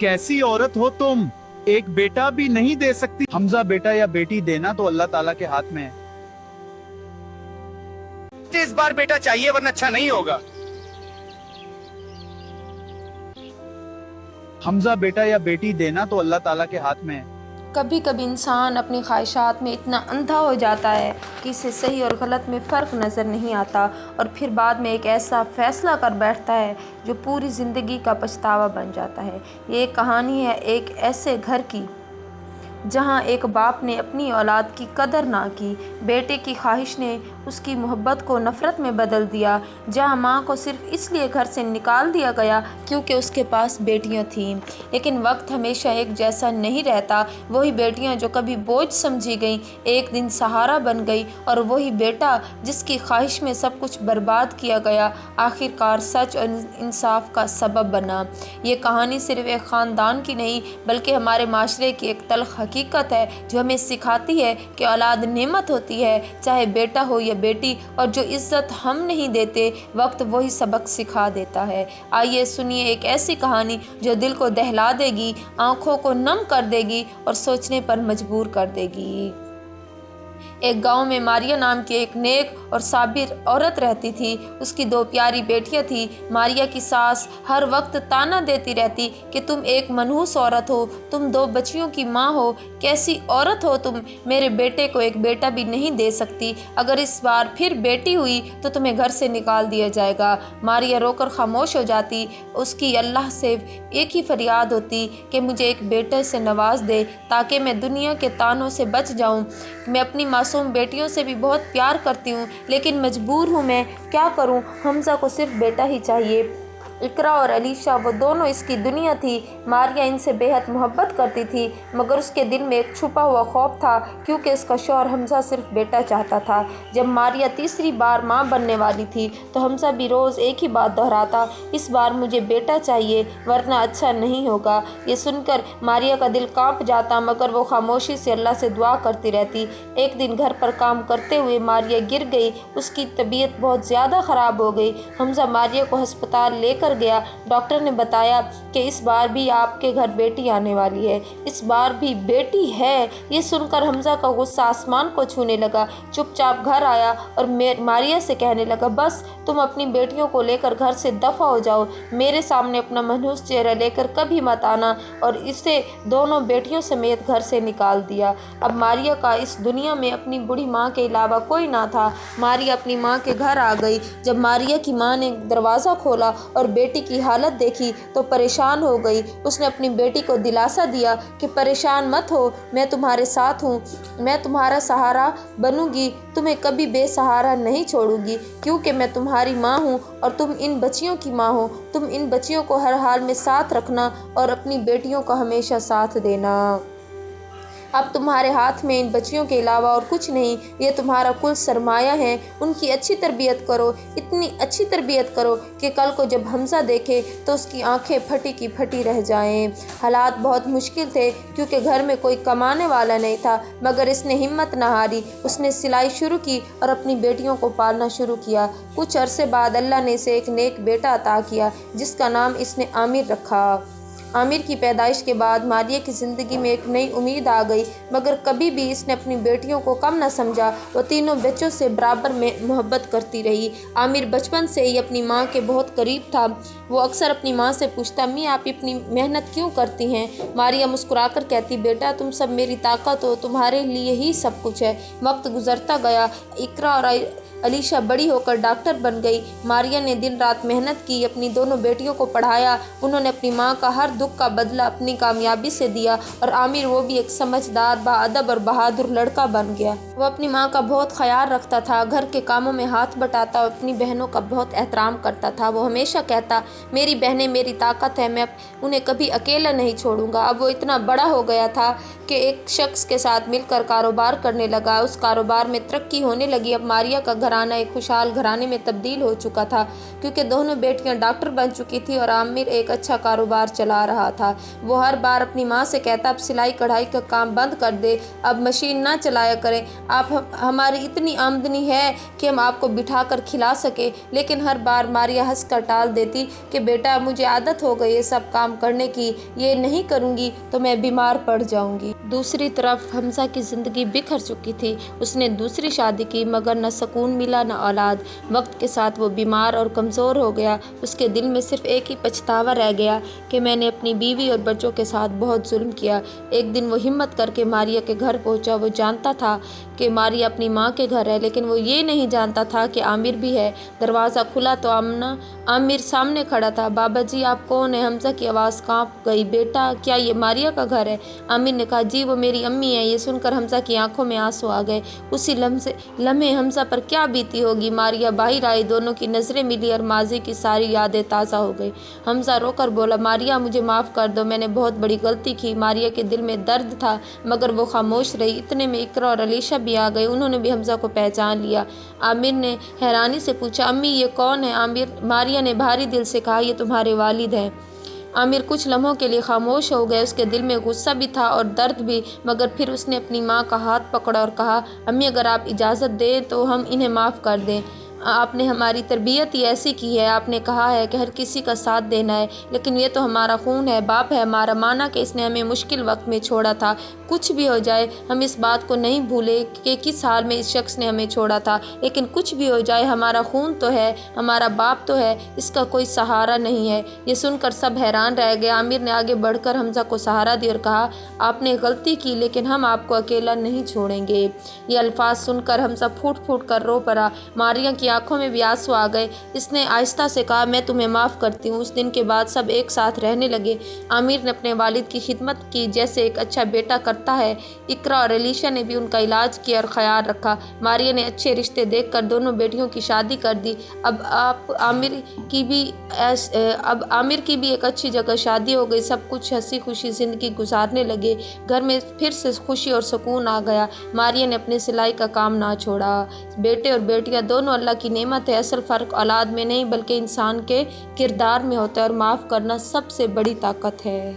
कैसी औरत हो तुम, एक बेटा भी नहीं दे सकती। हमजा बेटा या बेटी देना तो अल्लाह ताला के हाथ में है। इस बार बेटा चाहिए वरना अच्छा नहीं होगा। हमजा बेटा या बेटी देना तो अल्लाह ताला के हाथ में है। कभी कभी इंसान अपनी ख्वाहिशात में इतना अंधा हो जाता है कि इसे सही और गलत में फ़र्क नज़र नहीं आता और फिर बाद में एक ऐसा फ़ैसला कर बैठता है जो पूरी ज़िंदगी का पछतावा बन जाता है। ये एक कहानी है एक ऐसे घर की जहाँ एक बाप ने अपनी औलाद की कदर ना की। बेटे की ख्वाहिश ने उसकी मोहब्बत को नफ़रत में बदल दिया। जहाँ माँ को सिर्फ़ इसलिए घर से निकाल दिया गया क्योंकि उसके पास बेटियाँ थीं। लेकिन वक्त हमेशा एक जैसा नहीं रहता। वही बेटियाँ जो कभी बोझ समझी गईं एक दिन सहारा बन गई, और वही बेटा जिसकी ख्वाहिश में सब कुछ बर्बाद किया गया आखिरकार सच और इंसाफ का सबब बना। ये कहानी सिर्फ़ एक ख़ानदान की नहीं बल्कि हमारे माशरे की एक तल्ख़ हकीकत है जो हमें सिखाती है कि औलाद नेमत होती है, चाहे बेटा हो या बेटी, और जो इज़्ज़त हम नहीं देते वक्त वही सबक सिखा देता है। आइए सुनिए एक ऐसी कहानी जो दिल को दहला देगी, आँखों को नम कर देगी और सोचने पर मजबूर कर देगी। एक गांव में मारिया नाम की एक नेक और साबिर औरत रहती थी। उसकी 2 प्यारी बेटियां थीं। मारिया की सास हर वक्त ताना देती रहती कि तुम एक मनहूस औरत हो, तुम 2 बच्चियों की माँ हो, कैसी औरत हो तुम, मेरे बेटे को एक बेटा भी नहीं दे सकती। अगर इस बार फिर बेटी हुई तो तुम्हें घर से निकाल दिया जाएगा। मारिया रोकर खामोश हो जाती। उसकी अल्लाह से एक ही फरियाद होती कि मुझे एक बेटे से नवाज दे ताकि मैं दुनिया के तानों से बच जाऊं। मैं अपनी मासूम बेटियों से भी बहुत प्यार करती हूँ लेकिन मजबूर हूँ, मैं क्या करूँ। हमजा को सिर्फ बेटा ही चाहिए। इकरा और अलीशा वो दोनों इसकी दुनिया थी। मारिया इनसे बेहद मोहब्बत करती थी मगर उसके दिल में एक छुपा हुआ खौफ था क्योंकि इसका शौहर हमजा सिर्फ बेटा चाहता था। जब मारिया तीसरी बार माँ बनने वाली थी तो हमजा भी रोज़ एक ही बात दोहराता, इस बार मुझे बेटा चाहिए वरना अच्छा नहीं होगा। ये सुनकर मारिया का दिल कांप जाता मगर वो खामोशी से अल्लाह से दुआ करती रहती। एक दिन घर पर काम करते हुए मारिया गिर गई। उसकी तबीयत बहुत ज़्यादा ख़राब हो गई। हमजा मारिया को अस्पताल लेकर गया। डॉक्टर ने बताया कि इस बार भी आपके घर बेटी आने वाली है। इस बार भी बेटी है। ये सुनकर हमजा का गुस्सा आसमान को छूने लगा। चुपचाप घर आया और मारिया से कहने लगा, बस तुम अपनी बेटियों को लेकर घर से दफ़ा हो जाओ, मेरे सामने अपना मनहूस चेहरा लेकर कभी मत आना। और इसे दोनों बेटियों समेत घर से निकाल दिया। अब मारिया का इस दुनिया में अपनी बूढ़ी माँ के अलावा कोई ना था। मारिया अपनी माँ के घर आ गई। जब मारिया की माँ ने दरवाज़ा खोला और बेटी की हालत देखी तो परेशान हो गई। उसने अपनी बेटी को दिलासा दिया कि परेशान मत हो, मैं तुम्हारे साथ हूँ, मैं तुम्हारा सहारा बनूंगी, तुम्हें कभी बेसहारा नहीं छोड़ूंगी क्योंकि मैं तुम्हारी माँ हूँ और तुम इन बच्चियों की माँ हो। तुम इन बच्चियों को हर हाल में साथ रखना और अपनी बेटियों का हमेशा साथ देना। अब तुम्हारे हाथ में इन बच्चियों के अलावा और कुछ नहीं, ये तुम्हारा कुल सरमाया है। उनकी अच्छी तरबियत करो, इतनी अच्छी तरबियत करो कि कल को जब हमजा देखे तो उसकी आंखें फटी की फटी रह जाएं। हालात बहुत मुश्किल थे क्योंकि घर में कोई कमाने वाला नहीं था मगर इसने हिम्मत न हारी। उसने सिलाई शुरू की और अपनी बेटियों को पालना शुरू किया। कुछ अरसे बाद अल्लाह ने इसे एक नेक बेटा अता किया जिसका नाम इसने आमिर रखा। आमिर की पैदाइश के बाद मारिया की ज़िंदगी में एक नई उम्मीद आ गई मगर कभी भी इसने अपनी बेटियों को कम न समझा। वो तीनों बच्चों से बराबर में मोहब्बत करती रही। आमिर बचपन से ही अपनी माँ के बहुत करीब था। वो अक्सर अपनी माँ से पूछता, अम्मी आप इतनी मेहनत क्यों करती हैं। मारिया मुस्कुराकर कहती, बेटा तुम सब मेरी ताकत हो, तुम्हारे लिए ही सब कुछ है। वक्त गुजरता गया। इकरा और अलीशा बड़ी होकर डॉक्टर बन गई। मारिया ने दिन रात मेहनत की, अपनी दोनों बेटियों को पढ़ाया। उन्होंने अपनी माँ का हर दुख का बदला अपनी कामयाबी से दिया और आमिर वो भी एक समझदार, बाअदब और बहादुर लड़का बन गया। वो अपनी माँ का बहुत ख्याल रखता था, घर के कामों में हाथ बटाता और अपनी बहनों का बहुत एहतराम करता था। वो हमेशा कहता, मेरी बहनें मेरी ताकत है, मैं उन्हें कभी अकेला नहीं छोड़ूंगा। अब वो इतना बड़ा हो गया था कि کہ ایک شخص کے ساتھ مل کر کاروبار کرنے لگا۔ اس کاروبار میں ترقی ہونے لگی۔ اب ماریا کا گھرانہ ایک خوشحال گھرانے میں تبدیل ہو چکا تھا، کیونکہ دونوں بیٹیاں ڈاکٹر بن چکی تھیں اور عامر ایک اچھا کاروبار چلا رہا تھا۔ وہ ہر بار اپنی ماں سے کہتا، اب سلائی کڑھائی کا کام بند کر دے، اب مشین نہ چلایا کریں، آپ ہماری اتنی آمدنی ہے کہ ہم آپ کو بٹھا کر کھلا سکیں۔ لیکن ہر بار ماریا ہنس کر ٹال دیتی کہ بیٹا مجھے عادت ہو گئی ہے سب کام کرنے کی، یہ نہیں کروں گی تو میں بیمار پڑ جاؤں گی۔ دوسری طرف حمزہ کی زندگی بکھر چکی تھی۔ اس نے دوسری شادی کی مگر نہ سکون ملا نہ اولاد۔ وقت کے ساتھ وہ بیمار اور کمزور ہو گیا۔ اس کے دل میں صرف ایک ہی پچھتاوا رہ گیا کہ میں نے اپنی بیوی اور بچوں کے ساتھ بہت ظلم کیا۔ ایک دن وہ ہمت کر کے ماریا کے گھر پہنچا۔ وہ جانتا تھا کہ ماریا اپنی ماں کے گھر ہے، لیکن وہ یہ نہیں جانتا تھا کہ عامر بھی ہے۔ دروازہ کھلا تو عامر سامنے کھڑا تھا۔ بابا جی آپ کون ہیں؟ حمزہ کی آواز کانپ گئی۔ بیٹا کیا یہ ماریا کا گھر ہے؟ عامر نے کہا جی وہ میری امی ہے۔ یہ سن کر حمزہ کی آنکھوں میں آنسو آ گئے۔ اسی لمحے حمزہ پر کیا بیتی ہوگی۔ ماریا باہر آئی، دونوں کی نظریں ملی اور ماضی کی ساری یادیں تازہ ہو گئی۔ حمزہ رو کر بولا ماریا مجھے معاف کر دو، میں نے بہت بڑی غلطی کی۔ ماریا کے دل میں درد تھا مگر وہ خاموش رہی۔ اتنے میں اقرا اور علیشہ بھی آ گئے۔ انہوں نے بھی حمزہ کو پہچان لیا۔ عامر نے حیرانی سے پوچھا امی یہ کون ہے؟ ماریا نے بھاری دل سے کہا یہ تمہارے والد ہیں۔ عامر کچھ لمحوں کے لیے خاموش ہو گئے۔ اس کے دل میں غصہ بھی تھا اور درد بھی، مگر پھر اس نے اپنی ماں کا ہاتھ پکڑا اور کہا امی اگر آپ اجازت دیں تو ہم انہیں معاف کر دیں۔ آپ نے ہماری تربیت ہی ایسی کی ہے، آپ نے کہا ہے کہ ہر کسی کا ساتھ دینا ہے، لیکن یہ تو ہمارا خون ہے، باپ ہے ہمارا، مانا کہ اس نے ہمیں مشکل وقت میں چھوڑا تھا۔ کچھ بھی ہو جائے ہم اس بات کو نہیں بھولے کہ کس حال میں اس شخص نے ہمیں چھوڑا تھا، لیکن کچھ بھی ہو جائے ہمارا خون تو ہے، ہمارا باپ تو ہے، اس کا کوئی سہارا نہیں ہے۔ یہ سن کر سب حیران رہ گئے۔ عامر نے آگے بڑھ کر حمزہ کو سہارا دیا اور کہا آپ نے غلطی کی لیکن ہم آپ کو اکیلا نہیں چھوڑیں گے۔ یہ الفاظ سن کر حمزہ پھوٹ پھوٹ کر رو پڑا۔ ماریا کی آنکھوں میں بھی آنسو آ گئے۔ اس نے آہستہ سے کہا میں تمہیں معاف کرتی ہوں۔ اس دن کے بعد سب ایک ساتھ رہنے لگے۔ عامر نے اپنے والد کی خدمت کی جیسے ایک اچھا بیٹا کرتا ہے۔ اقرا اور علیشہ نے بھی ان کا علاج کیا اور خیال رکھا۔ ماریا نے اچھے رشتے دیکھ کر دونوں بیٹیوں کی شادی کر دی۔ اب عامر کی بھی ایک اچھی جگہ شادی ہو گئی۔ سب کچھ ہنسی خوشی زندگی گزارنے لگے۔ گھر میں پھر سے خوشی اور سکون آ گیا۔ ماریا نے اپنے سلائی کا کام نہ چھوڑا۔ بیٹے اور بیٹیاں دونوں اللہ کی نعمت ہے۔ اصل فرق اولاد میں نہیں بلکہ انسان کے کردار میں ہوتا ہے، اور معاف کرنا سب سے بڑی طاقت ہے۔